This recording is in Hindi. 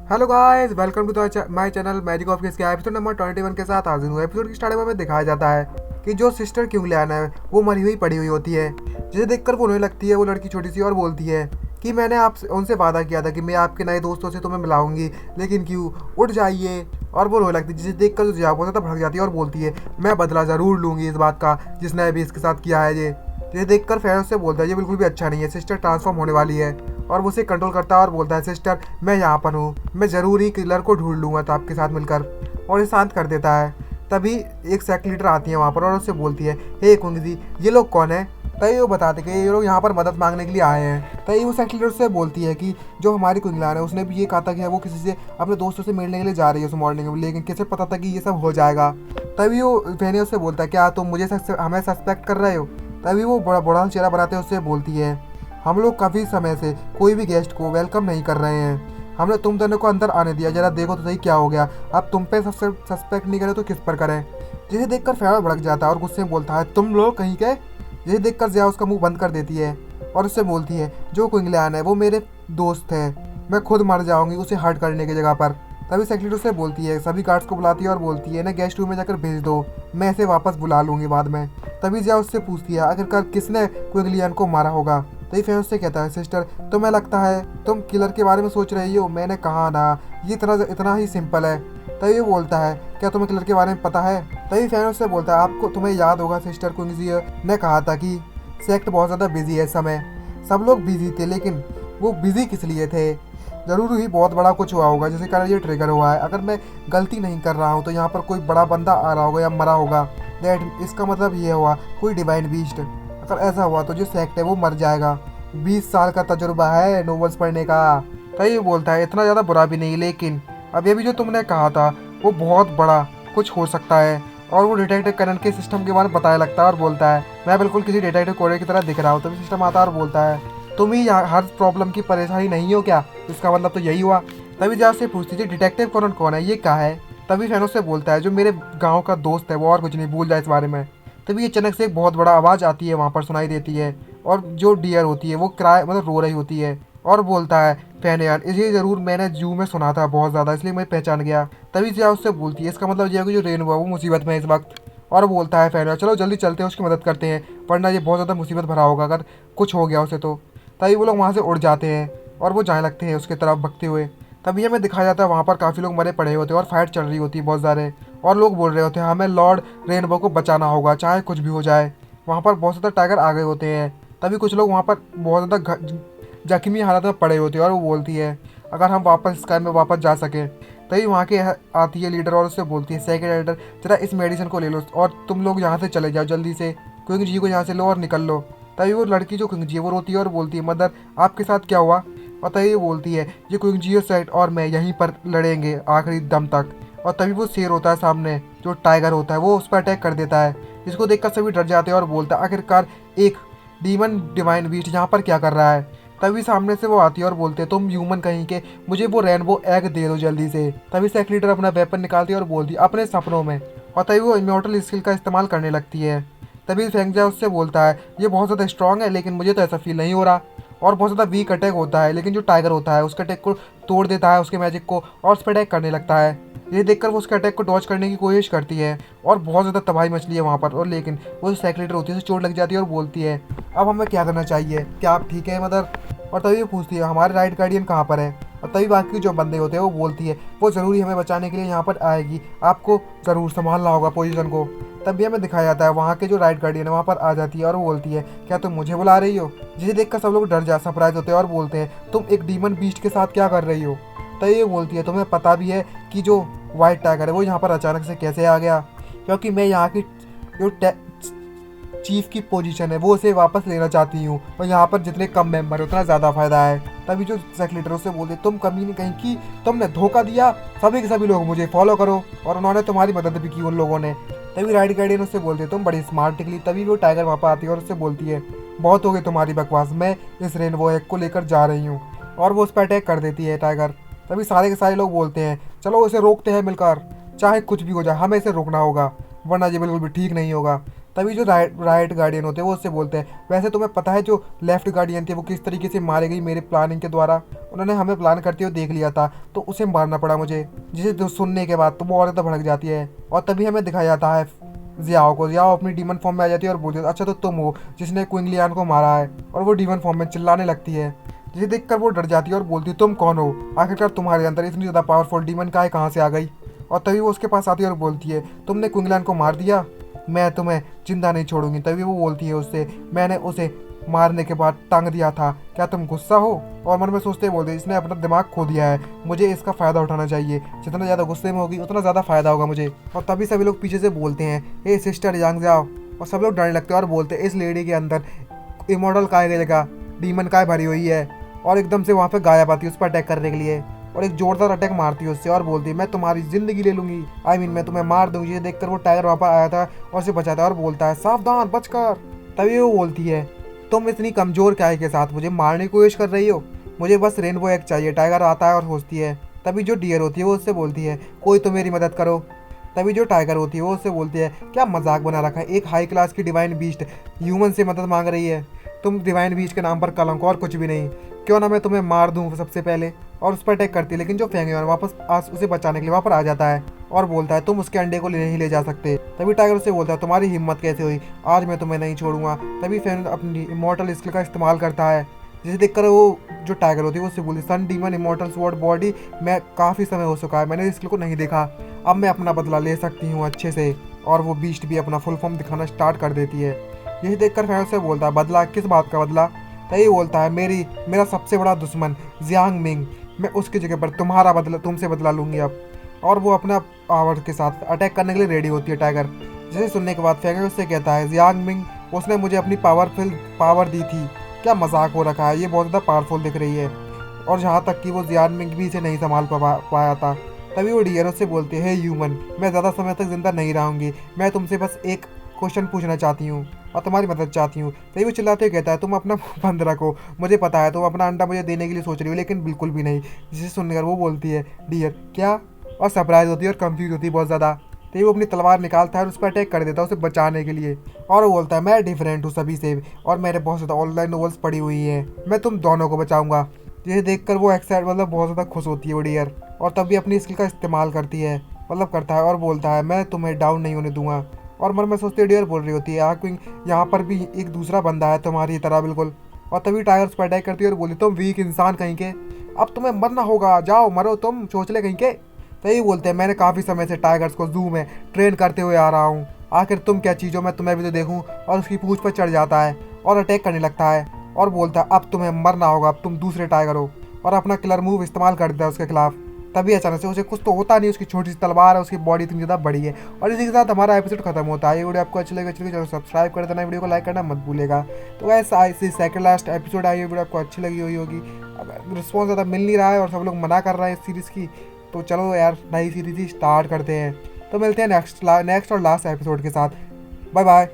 Hello guys, welcome to my channel magic of किस के एपिसोड नंबर 21 के साथ हाजिर हूँ। एपिसोड की स्टार्टिंग में दिखाया जाता है कि जो सिस्टर क्यूंगलियान है वो मरी हुई पड़ी हुई होती है, जिसे देखकर वो रोने लगती है। वो लड़की छोटी सी और बोलती है कि मैंने आप उनसे वादा किया था कि मैं आपके नए दोस्तों से तुम्हें मिलाऊंगी, लेकिन क्यों, उठ जाइए। और वो रोने लगती है, जिसे देखकर जो जिया होता है भड़क जाती है और बोलती है मैं बदला ज़रूर लूँगी इस बात का जिसने अभी इसके साथ किया है। ये देखकर फैन उससे बोलता है ये बिल्कुल भी अच्छा नहीं है, सिस्टर ट्रांसफॉर्म होने वाली है। और वो उसे कंट्रोल करता है और बोलता है सिस्टर मैं यहाँ पर हूँ, मैं ज़रूर ही किलर को ढूंढ लूँगा तो आपके साथ मिलकर, और ये शांत कर देता है। तभी एक सेक्ट लीडर आती है वहाँ पर और उससे बोलती है हे कुंगजी, ये लोग कौन है। तभी वो बताते कि ये लोग यहाँ पर मदद मांगने के लिए आए हैं। तभी वो सेक्ट लीडर से बोलती है कि जो हमारी कुंगलान है उसने भी ये कहा था कि वो किसी से अपने दोस्तों से मिलने के लिए जा रही है उस मॉर्निंग में, लेकिन किसे पता था कि ये सब हो जाएगा। तभी वो फेने उससे बोलता है क्या तुम मुझे हमें सस्पेक्ट कर रहे हो। तभी वो बड़ा बड़ा चेहरा बनाते हैं उससे बोलती है हम लोग काफ़ी समय से कोई भी गेस्ट को वेलकम नहीं कर रहे हैं, हमने तुम दोनों को अंदर आने दिया, जरा देखो तो सही क्या हो गया, अब तुम पे सस्पेक्ट नहीं करें तो किस पर करें। जिसे देखकर फेवर भड़क जाता है और गुस्से में बोलता है तुम लोग कहीं के। जिसे देखकर जिया उसका मुंह बंद कर देती है और उससे बोलती है जो क्विंगलियान है वो मेरे दोस्त है, मैं खुद मर जाऊंगी उसे हर्ट करने की जगह पर। तभी सेक्रेटरी उससे बोलती है, सभी गार्ड्स को बुलाती है और बोलती है इन्हें गेस्ट रूम में जाकर भेज दो, मैं इसे वापस बुला लूँगी बाद में। तभी जिया उससे पूछती है आखिरकार किसने क्विंगलियान को मारा होगा। तभी फैन उससे कहता है सिस्टर तुम्हें लगता है तुम किलर के बारे में सोच रही हो, मैंने कहा ना ये इतना ही सिंपल है। तभी वो बोलता है क्या तुम्हें किलर के बारे में पता है। तभी फैन उससे बोलता है आपको तुम्हें याद होगा सिस्टर क्विंगजी ने कहा था कि सेक्ट बहुत ज़्यादा बिजी है इस समय, सब लोग बिजी थे, लेकिन वो बिजी किस लिए थे, ज़रूर ही बहुत बड़ा कुछ हुआ होगा जिसके कारण ये ट्रिगर हुआ है। अगर मैं गलती नहीं कर रहा हूँ तो यहाँ पर कोई बड़ा बंदा आ रहा होगा या मरा होगा, दैट इसका मतलब ये हुआ कोई डिवाइन बीस्ट। अगर ऐसा हुआ तो जो सेक्ट है वो मर जाएगा, 20 साल का तजुर्बा है नोवेल्स पढ़ने का। तो ये बोलता है इतना ज़्यादा बुरा भी नहीं, लेकिन अब ये भी जो तुमने कहा था वो बहुत बड़ा कुछ हो सकता है। और वो डिटेक्टिव कनन के सिस्टम के बारे में बताने लगता है और बोलता है मैं बिल्कुल किसी डिटेक्टिव कोडर की तरह दिख रहा हूँ। तभी सिस्टम आता है और बोलता है तुम ही यहाँ हर प्रॉब्लम की परेशानी नहीं हो क्या, इसका मतलब तो यही हुआ। तभी जहाँ से पूछती थी डिटेक्टिव कनन कौन है, ये क्या है। तभी फैनो से बोलता है जो मेरे गाँव का दोस्त है वो, और कुछ नहीं, भूल जाए इस बारे में। तभी अचानक से एक बहुत बड़ा आवाज़ आती है वहाँ पर सुनाई देती है, और जो डियर होती है वो क्राई मतलब रो रही होती है और बोलता है फैन यार ये ज़रूर मैंने जू में सुना था बहुत ज़्यादा, इसलिए मैं पहचान गया। तभी जिया उससे बोलती है इसका मतलब ये है कि जो रेन हुआ वो मुसीबत में है इस वक्त। और बोलता है फैन यार चलो जल्दी चलते हैं उसकी मदद करते हैं, वरना ये बहुत ज़्यादा मुसीबत भरा होगा अगर कुछ हो गया उसे तो। तभी वो लोग वहाँ से उड़ जाते हैं और वो जाने लगते हैं उसके तरफ भगते हुए। तभी हमें दिखाया जाता है वहाँ पर काफ़ी लोग मरे पड़े होते हैं और फाइट चल रही होती है बहुत सारे, और लोग बोल रहे होते हैं हमें लॉर्ड रेनबो को बचाना होगा चाहे कुछ भी हो जाए। वहाँ पर बहुत ज़्यादा टाइगर आ गए होते हैं। तभी कुछ लोग वहाँ पर बहुत ज़्यादा जख्मी हालत में पड़े होते हैं और वो बोलती है अगर हम वापस स्काई में वापस जा सकें। तभी वहाँ के आती है लीडर और उससे बोलती है सेकंड लीडर जरा इस मेडिसिन को ले लो और तुम लोग यहाँ से चले जाओ जल्दी से, क्विंग जी को यहाँ से लो और निकल लो। तभी वो लड़की जो क्विंग जी है वो रोती है और बोलती है मदर आपके साथ क्या हुआ। और तभी वो बोलती है ये क्विंग जी सेट और मैं यहीं पर लड़ेंगे आखिरी दम तक। और तभी वो शेर होता है सामने जो टाइगर होता है वो उस पर अटैक कर देता है, जिसको देखकर सभी डर जाते हैं और बोलता है आखिरकार एक डीमन डिवाइन बीस्ट यहाँ पर क्या कर रहा है। तभी सामने से वो आती है और बोलते हैं तुम ह्यूमन कहीं के, मुझे वो रेनबो एग दे दो जल्दी से। तभी सेक्रेटरी लीडर अपना वेपन निकालती है और बोलती है अपने सपनों में, और तभी वो इमोर्टल स्किल का इस्तेमाल करने लगती है। तभी फेंगजा उससे बोलता है ये बहुत ज़्यादा स्ट्रांग है लेकिन मुझे तो ऐसा फील नहीं हो रहा, और बहुत ज़्यादा वीक अटैक होता है, लेकिन जो टाइगर होता है उसके अटैक को तोड़ देता है उसके मैजिक को और उस पर अटैक करने लगता है। ये देखकर वो उसके अटैक को डॉज करने की कोशिश करती है और बहुत ज़्यादा तबाही मचली है वहाँ पर, और लेकिन वो सेक्रेटरी होती है उसे चोट लग जाती है और बोलती है अब हमें क्या करना चाहिए, क्या आप ठीक है मदर। और तभी वो पूछती है हमारे राइट गार्डियन कहाँ पर है। और तभी बाकी जो बंदे होते हैं वो बोलती है वो ज़रूरी हमें बचाने के लिए यहाँ पर आएगी, आपको ज़रूर संभालना होगा पोजीशन को। तभी हमें दिखाया जाता है वहाँ के जो राइट गार्डियन है वहाँ पर आ जाती है और वो बोलती है क्या तुम मुझे बुला रही हो। जिसे देखकर सब लोग डर जा सरप्राइज होते हैं और बोलते हैं तुम एक डीमन बीस्ट के साथ क्या कर रही हो। तभी ये बोलती है तुम्हें पता भी है कि जो वाइट टाइगर है वो यहाँ पर अचानक से कैसे आ गया, क्योंकि मैं यहाँ की जो चीफ की पोजीशन है वो उसे वापस लेना चाहती हूँ, और यहाँ पर जितने कम मेंबर उतना ज़्यादा फायदा है। तभी जो सेक्रेटरी उससे बोलते तुम कमी नहीं कहीं की, तुमने धोखा दिया, सभी के सभी लोग मुझे फॉलो करो, और उन्होंने तुम्हारी मदद भी की उन लोगों ने। तभी राइट गार्डियन उससे बोलते तुम बड़ी स्मार्ट निकली। तभी वो टाइगर वहाँ पर आती है और उससे बोलती है बहुत हो गई तुम्हारी बकवास, मैं इस रेनबो एग को लेकर जा रही हूँ, और वो उस पर अटैक कर देती है टाइगर। तभी सारे के सारे लोग बोलते हैं चलो इसे रोकते हैं मिलकर, चाहे कुछ भी हो जाए हमें इसे रोकना होगा, वरना ये बिल्कुल भी ठीक नहीं होगा। तभी जो राइट गार्डियन होते हैं वो उससे बोलते हैं, वैसे तुम्हें पता है जो लेफ्ट गार्डियन थी वो किस तरीके से मारी गई मेरे प्लानिंग के द्वारा। उन्होंने हमें प्लान करते हुए देख लिया था तो उसे मारना पड़ा मुझे। जिसे सुनने के बाद तो वो और ज़्यादा भड़क जाती है और तभी हमें दिखाया जाता है जियाओ को। जियाओ अपनी डीमन फॉर्म में आ जाती है और बोलती है, अच्छा तो तुम हो जिसने क्विंग लियान को मारा है। और वो डीमन फॉर्म में चिल्लाने लगती है, जिसे देखकर वो डर जाती है और बोलती है, तुम कौन हो, आखिरकार तुम्हारे अंदर इतनी ज़्यादा पावरफुल डीमन का है कहाँ से आ गई। और तभी वो उसके पास आती है और बोलती है, तुमने क्विंग लियान को मार दिया, मैं तुम्हें जिंदा नहीं छोड़ूंगी। तभी वो बोलती है उससे, मैंने उसे मारने के बाद टांग दिया था, क्या तुम गुस्सा हो। और मन में सोचते बोलते, इसने अपना दिमाग खो दिया है, मुझे इसका फ़ायदा उठाना चाहिए, जितना ज़्यादा गुस्से में होगी उतना ज़्यादा फ़ायदा होगा मुझे। और तभी सभी लोग पीछे से बोलते हैं, हे सिस्टर यांग जाओ। और सब लोग डरने लगते हैं और बोलते हैं, इस लेडी के अंदर इमोर्टल काय की जगह डीमन काय भरी हुई है। और एकदम से वहाँ पे गायब आती है उस पर अटैक करने के लिए और एक जोरदार अटैक मारती है उससे और बोलती है, मैं तुम्हारी ज़िंदगी ले लूँगी, मैं तुम्हें मार दूँगी। ये देखकर वो टाइगर वहाँ पर आया था और उसे बचाता है और बोलता है, सावधान बचकर। तभी वो बोलती है, तुम इतनी कमज़ोर काय के साथ मुझे मारने की कोशिश कर रही हो, मुझे बस रेनबो एग चाहिए। टाइगर आता है और सोचती है। तभी जो डियर होती है वो उससे बोलती है, कोई तो मेरी मदद करो। तभी जो टाइगर होती है वो उससे बोलती है, क्या मजाक बना रखा है, एक हाई क्लास की डिवाइन बीस्ट ह्यूमन से मदद मांग रही है, तुम डिवाइन बीस्ट के नाम पर कलंक और कुछ भी नहीं, क्यों ना मैं तुम्हें मार दूँ सबसे पहले। और उस पर अटैक करती है, लेकिन जो फेंगयुआन वापस उसे बचाने के लिए वहाँ पर आ जाता है और बोलता है, तुम उसके अंडे को नहीं ले जा सकते। तभी टाइगर उससे बोलता है, तुम्हारी हिम्मत कैसे हुई, आज मैं तुम्हें नहीं छोड़ूंगा। तभी फेंग अपनी इमोर्टल स्किल का इस्तेमाल करता है, जिसे देखकर वो जो टाइगर होती है वो उससे बोलती, सन डीमन इमोर्टल स्वॉर्ड बॉडी, मैं काफ़ी समय हो चुका है, मैंने स्किल को नहीं देखा, अब मैं अपना बदला ले सकती हूँ अच्छे से। और वो बीस्ट भी अपना फुल फॉर्म दिखाना स्टार्ट कर देती है। यही देखकर फेंग उससे बोलता है, बदला किस बात का बदला। तभी बोलता है, मेरा सबसे बड़ा दुश्मन जियांग मिंग, मैं उसकी जगह पर तुमसे बदला लूँगी अब। और वो अपना पावर के साथ अटैक करने के लिए रेडी होती है टाइगर। जिसे सुनने के बाद फेंग उससे कहता है, जियांग मिंग उसने मुझे अपनी पावर दी थी, क्या मजाक हो रखा है, ये बहुत ज़्यादा पावरफुल दिख रही है। और जहाँ तक कि वो जियांग मिंग भी इसे नहीं संभाल पाया था। तभी वो डियर उससे बोलते हैं, ह्यूमन मैं ज़्यादा समय तक जिंदा नहीं रहूँगी, मैं तुमसे बस एक क्वेश्चन पूछना चाहती हूँ और तुम्हारी मदद चाहती हूँ। तभी वो चिल्लाते हुए कहता है, तुम अपना मुंह बंद रखो, मुझे पता है तुम अपना अंडा मुझे देने के लिए सोच रही हो, लेकिन बिल्कुल भी नहीं। जिसे सुनकर वो बोलती है, डियर क्या, और सरप्राइज होती है और कंफ्यूज होती है बहुत ज़्यादा। तो वो अपनी तलवार निकालता है और उस पर अटैक कर देता है उसे बचाने के लिए। और वो बोलता है, मैं डिफरेंट हूँ सभी से और मैंने बहुत ज़्यादा ऑनलाइन नॉवेल्स पढ़ी हुई है, मैं तुम दोनों को बचाऊंगा। जिसे देखकर वो एक्साइट बहुत ज़्यादा खुश होती है वो डियर। और तभी अपनी स्किल का इस्तेमाल करती है, करता है और बोलता है, मैं तुम्हें डाउन नहीं होने दूंगा। और मन में सोचते डियर बोल रही होती है, क्विंग यहाँ पर भी एक दूसरा बंदा है तुम्हारी तरह बिल्कुल। और तभी टाइगर उस पर अटैक करती है और बोलती, तुम वीक इंसान कहीं के, अब तुम्हें मरना होगा, जाओ मरो तुम चोचले कहीं के। तभी बोलते हैं, मैंने काफ़ी समय से टाइगर्स को जू में ट्रेन करते हुए आ रहा हूँ, आखिर तुम क्या चीज़ हो, मैं तुम्हें भी तो देखूँ। और उसकी पूंछ पर चढ़ जाता है और अटैक करने लगता है और बोलता है, अब तुम्हें मरना होगा, अब तुम दूसरे टाइगर हो। और अपना किलर मूव इस्तेमाल कर देता है उसके खिलाफ। तभी अचानक से उसे कुछ तो होता नहीं, उसकी छोटी सी तलवार है, उसकी बॉडी इतनी ज़्यादा बड़ी है। और इसी के साथ हमारा एपिसोड खत्म होता है। ये वीडियो आपको अच्छी लगे चलो सब्सक्राइब कर देना, वीडियो को लाइक करना मत भूलेगा। तो ऐसा second last episode I, video आपको अच्छी लगी हुई होगी। अगर रिस्पॉन्स ज़्यादा मिल नहीं रहा है और सब लोग मना कर रहे हैं इस सीरीज़ की, तो चलो यार नई सीरीज ही स्टार्ट करते हैं। तो मिलते हैं नेक्स्ट और लास्ट एपिसोड के साथ। Bye bye.